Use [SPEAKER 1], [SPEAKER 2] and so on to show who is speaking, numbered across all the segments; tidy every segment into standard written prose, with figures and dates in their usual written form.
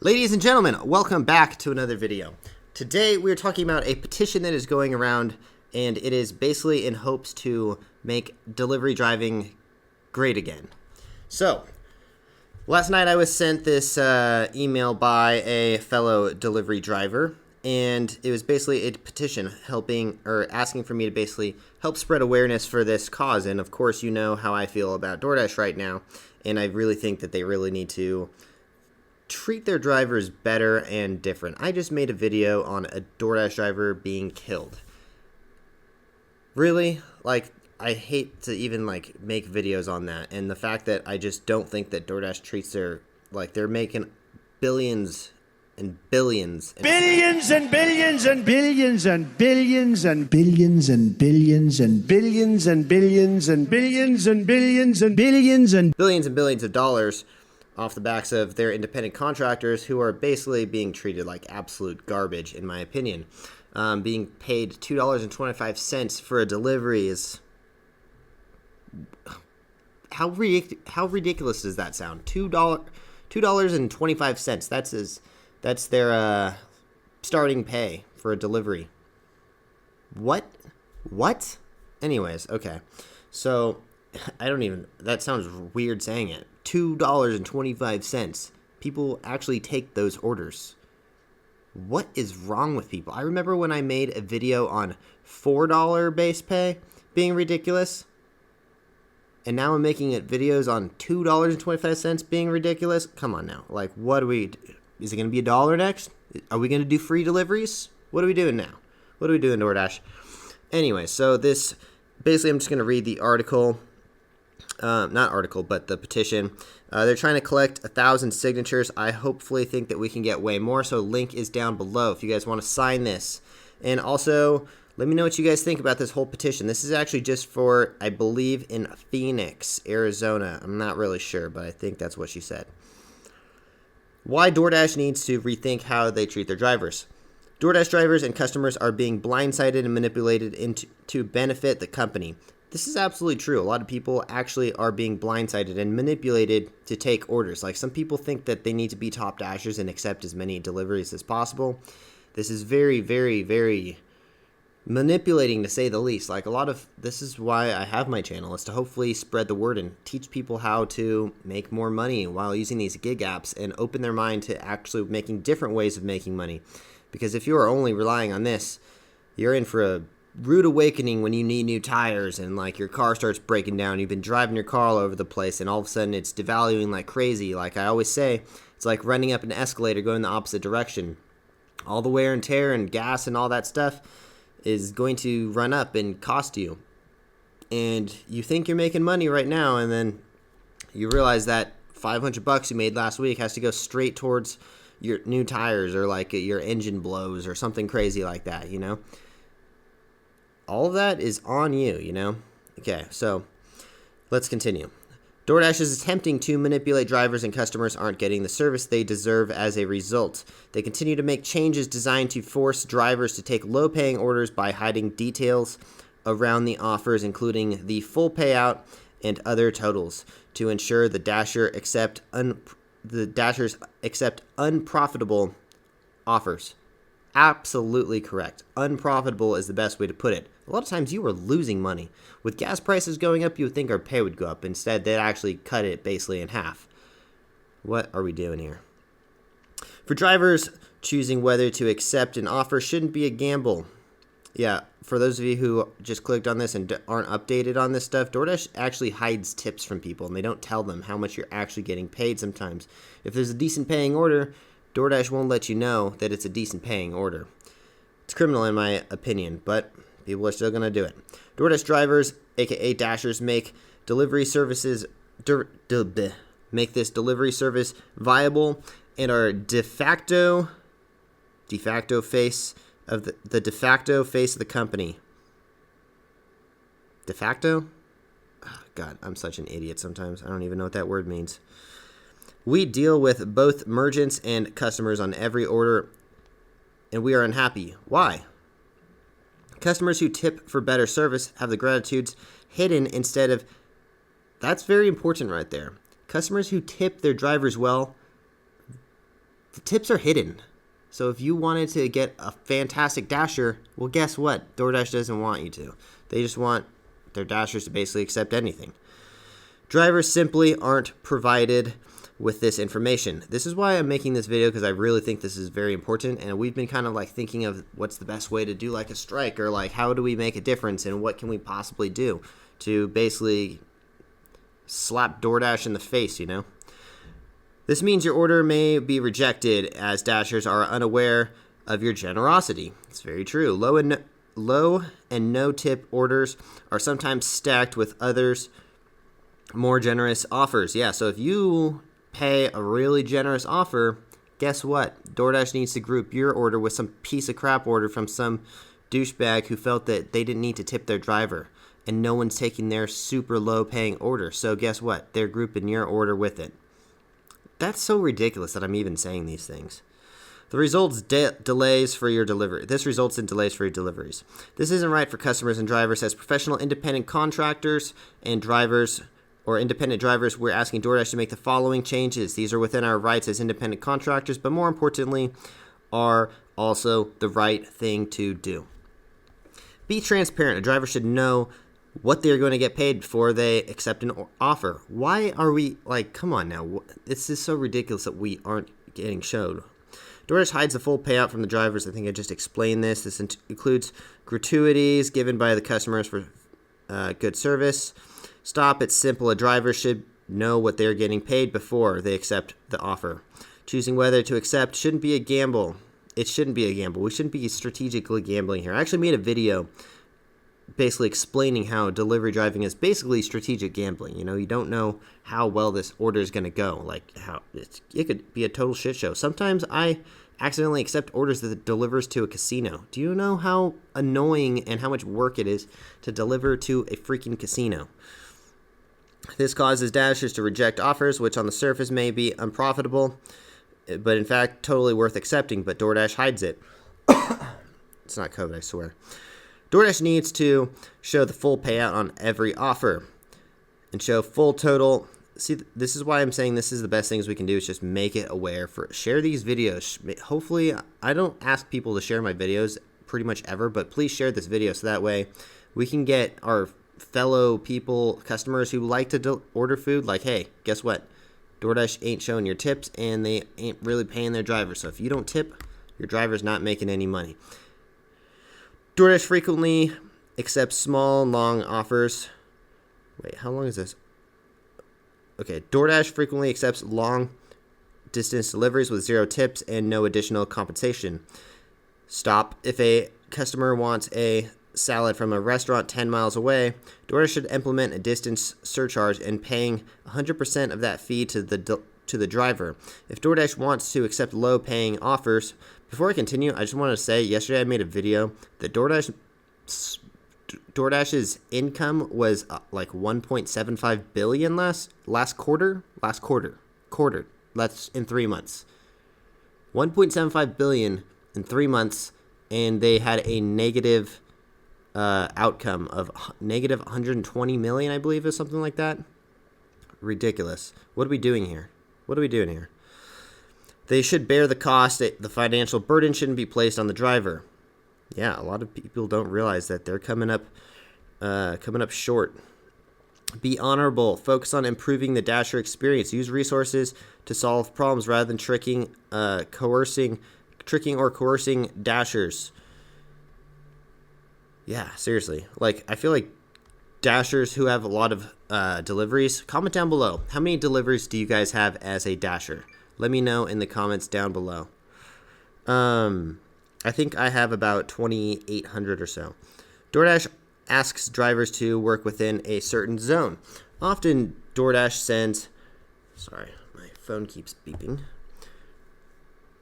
[SPEAKER 1] Ladies and gentlemen, welcome back to another video. Today we're talking about a petition that is going around, and it is basically in hopes to make delivery driving great again. So, last night I was sent this email by a fellow delivery driver, and it was basically a petition asking for me to basically help spread awareness for this cause. And of course, you know how I feel about Doordash right now, and I really think that they really need to treat their drivers better and different. I just made a video on a Doordash driver being killed. Really? I hate to even make videos on that, and the fact that I just don't think that Doordash treats they're making billions and billions and
[SPEAKER 2] billions and billions and billions and billions and billions and billions and billions and billions and billions and billions and billions and
[SPEAKER 1] billions of dollars off the backs of their independent contractors, who are basically being treated like absolute garbage, in my opinion. Being paid $2.25 for a delivery is... How ridiculous does that sound? $2.25. That's their starting pay for a delivery. What? Anyways, okay. So, that sounds weird saying it. $2.25. People actually take those orders. What is wrong with people? I remember when I made a video on $4 base pay being ridiculous, and now I'm making videos on $2.25 being ridiculous. Come on now. What do we do? Is it going to be $1 next? Are we going to do free deliveries? What are we doing now? What are we doing, Doordash? Anyway, so this, basically I'm just going to read the article. Not article, but the petition. They're trying to collect 1,000 signatures. I hopefully think that we can get way more, so link is down below if you guys want to sign this. And also, let me know what you guys think about this whole petition. This is actually just for, I believe, in Phoenix, Arizona. I'm not really sure, but I think that's what she said. Why DoorDash needs to rethink how they treat their drivers. DoorDash drivers and customers are being blindsided and manipulated to benefit the company. This is absolutely true. A lot of people actually are being blindsided and manipulated to take orders. Some people think that they need to be top dashers and accept as many deliveries as possible. This is very, very, very manipulating, to say the least. This is why I have my channel, is to hopefully spread the word and teach people how to make more money while using these gig apps and open their mind to actually making different ways of making money. Because if you are only relying on this, you're in for a rude awakening when you need new tires and your car starts breaking down. You've been driving your car all over the place and all of a sudden it's devaluing like crazy. Like I always say, it's like running up an escalator going the opposite direction. All the wear and tear and gas and all that stuff is going to run up and cost you. And you think you're making money right now, and then you realize that $500 you made last week has to go straight towards your new tires, or your engine blows or something crazy like that, All of that is on you, Okay, so let's continue. DoorDash is attempting to manipulate drivers, and customers aren't getting the service they deserve as a result. They continue to make changes designed to force drivers to take low-paying orders by hiding details around the offers, including the full payout and other totals, to ensure the dashers accept unprofitable offers. Absolutely correct. Unprofitable is the best way to put it. A lot of times you are losing money. With gas prices going up, you would think our pay would go up. Instead, they'd actually cut it basically in half. What are we doing here? For drivers, choosing whether to accept an offer shouldn't be a gamble. Yeah, for those of you who just clicked on this and aren't updated on this stuff, DoorDash actually hides tips from people, and they don't tell them how much you're actually getting paid sometimes. If there's a decent paying order, DoorDash won't let you know that it's a decent paying order. It's criminal in my opinion, but people are still going to do it. DoorDash drivers, aka Dashers, make delivery services make this delivery service viable and are de facto face of the de facto face of the company. De facto? Oh, God, I'm such an idiot sometimes. I don't even know what that word means. We deal with both merchants and customers on every order, and we are unhappy. Why? Customers who tip for better service have the gratitudes hidden instead of... That's very important right there. Customers who tip their drivers well The tips are hidden. So if you wanted to get a fantastic dasher, well, guess what? DoorDash doesn't want you to. They just want their dashers to basically accept anything. Drivers simply aren't provided with this information. This is why I'm making this video, because I really think this is very important, and we've been kind of like thinking of what's the best way to do like a strike, or like how do we make a difference and what can we possibly do to basically slap DoorDash in the face, you know? This means your order may be rejected as dashers are unaware of your generosity. It's very true. Low and no tip orders are sometimes stacked with others more generous offers. Yeah, so if you pay a really generous offer, guess what? DoorDash needs to group your order with some piece of crap order from some douchebag who felt that they didn't need to tip their driver, and no one's taking their super low paying order. So guess what? They're grouping your order with it. That's so ridiculous that I'm even saying these things. The results delays for your delivery. This results in delays for your deliveries. This isn't right for customers and drivers. As professional independent contractors and drivers or independent drivers, we're asking DoorDash to make the following changes. These are within our rights as independent contractors, but more importantly, are also the right thing to do. Be transparent. A driver should know what they're going to get paid before they accept an offer. Why are we, like, come on now. This is so ridiculous that we aren't getting showed. DoorDash hides the full payout from the drivers. I think I just explained this. This includes gratuities given by the customers for good service. Stop. It's simple. A driver should know what they're getting paid before they accept the offer. Choosing whether to accept shouldn't be a gamble. It shouldn't be a gamble. We shouldn't be strategically gambling here. I actually made a video basically explaining how delivery driving is basically strategic gambling. You know, you don't know how well this order is going to go. Like, how it could be a total shit show. Sometimes I accidentally accept orders that delivers to a casino. Do you know how annoying and how much work it is to deliver to a freaking casino? This causes dashers to reject offers, which on the surface may be unprofitable, but in fact totally worth accepting, but DoorDash hides it. It's not COVID, I swear. DoorDash needs to show the full payout on every offer and show full total. See, this is why I'm saying this is the best things we can do, is just make it aware. Share these videos. Hopefully, I don't ask people to share my videos pretty much ever, but please share this video so that way we can get our fellow people, customers who like to order food, like, hey, guess what? DoorDash ain't showing your tips, and they ain't really paying their drivers. So if you don't tip, your driver's not making any money. DoorDash frequently accepts small and long offers. Wait, how long is this? Okay, DoorDash frequently accepts long distance deliveries with 0 tips and no additional compensation. Stop. If a customer wants a salad from a restaurant 10 miles away, DoorDash should implement a distance surcharge and paying 100% of that fee to the driver. If DoorDash wants to accept low-paying offers, before I continue, I just want to say, yesterday I made a video that DoorDash's income was like 1.75 billion last quarter. That's in 3 months. 1.75 billion in 3 months, and they had a negative outcome of negative 120 million, I believe, or something like that. Ridiculous. What are we doing here? They should bear the cost. The financial burden shouldn't be placed on the driver. Yeah, a lot of people don't realize that they're coming up short. Be honorable. Focus on improving the dasher experience. Use resources to solve problems rather than tricking or coercing dashers. Yeah, seriously. Like, I feel like dashers who have a lot of deliveries, comment down below. How many deliveries do you guys have as a dasher? Let me know in the comments down below. I think I have about 2,800 or so. DoorDash asks drivers to work within a certain zone. Often DoorDash sends... Sorry, my phone keeps beeping.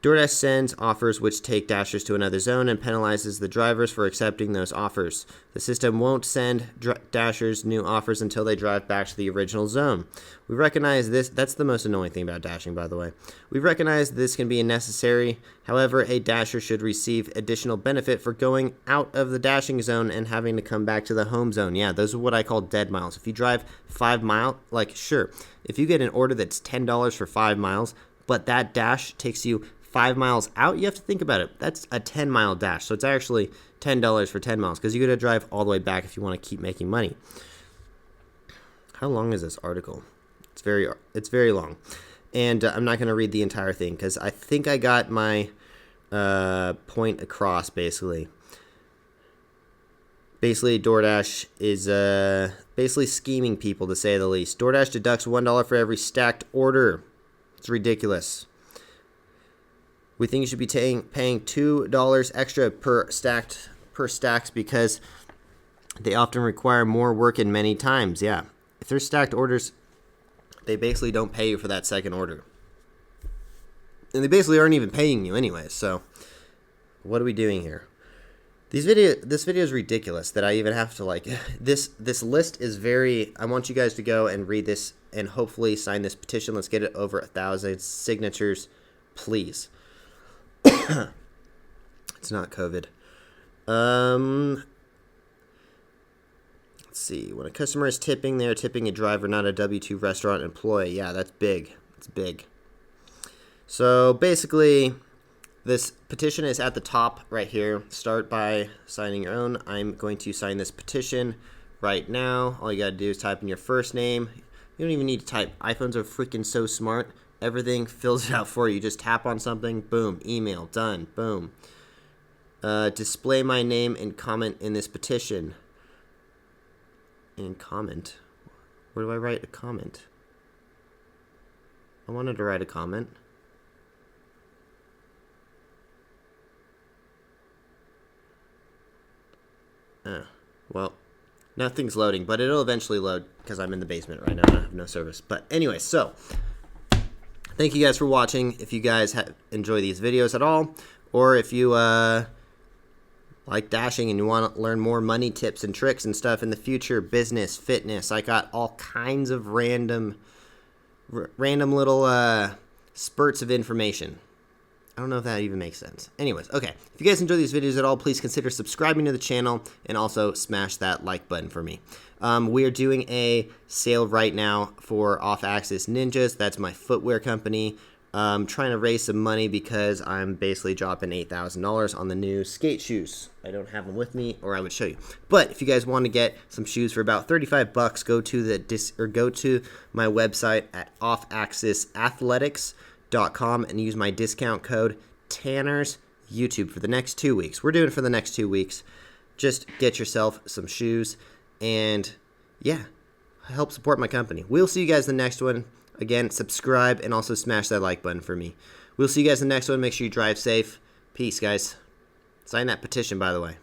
[SPEAKER 1] DoorDash sends offers which take dashers to another zone and penalizes the drivers for accepting those offers. The system won't send dashers new offers until they drive back to the original zone. We recognize this. That's the most annoying thing about dashing, by the way. We recognize this can be unnecessary. However, a dasher should receive additional benefit for going out of the dashing zone and having to come back to the home zone. Yeah, those are what I call dead miles. If you drive 5 miles, like, sure, if you get an order that's $10 for 5 miles, but that dash takes you 5 miles out, you have to think about it. That's a 10-mile dash. So it's actually $10 for 10 miles because you got to drive all the way back if you want to keep making money. How long is this article? It's very long. And I'm not going to read the entire thing because I think I got my point across, basically. Basically, DoorDash is basically scheming people, to say the least. DoorDash deducts $1 for every stacked order. It's ridiculous. We think you should be paying $2 extra per stacks because they often require more work and many times. Yeah, if they're stacked orders, they basically don't pay you for that second order, and they basically aren't even paying you anyway. So, what are we doing here? This video is ridiculous that I even have to this list is very. I want you guys to go and read this and hopefully sign this petition. Let's get it over 1,000 signatures, please. It's not COVID. Let's see. When a customer is tipping, they're tipping a driver, not a W-2 restaurant employee. Yeah, that's big. It's big. So basically, this petition is at the top right here. Start by signing your own. I'm going to sign this petition right now. All you got to do is type in your first name. You don't even need to type. iPhones are freaking so smart. Everything fills it out for you. Just tap on something. Boom. Email. Done. Boom. Display my name and comment in this petition. And comment. Where do I write a comment? I wanted to write a comment. Well, nothing's loading, but it'll eventually load because I'm in the basement right now and I have no service. But anyway, so thank you guys for watching. If you guys enjoy these videos at all, or if you like dashing and you want to learn more money tips and tricks and stuff in the future, business, fitness, I got all kinds of random little spurts of information. I don't know if that even makes sense. Anyways, okay. If you guys enjoy these videos at all, please consider subscribing to the channel and also smash that like button for me. We are doing a sale right now for Off Axis Ninjas. That's my footwear company. I'm trying to raise some money because I'm basically dropping $8,000 on the new skate shoes. I don't have them with me, or I would show you. But if you guys want to get some shoes for about $35, go to my website at offaxisathletics.com and use my discount code Tanner's YouTube for the next 2 weeks. We're doing it for the next 2 weeks. Just get yourself some shoes and yeah, help support my company. We'll see you guys in the next one. Again, subscribe and also smash that like button for me. We'll see you guys in the next one. Make sure you drive safe. Peace, guys. Sign that petition, by the way.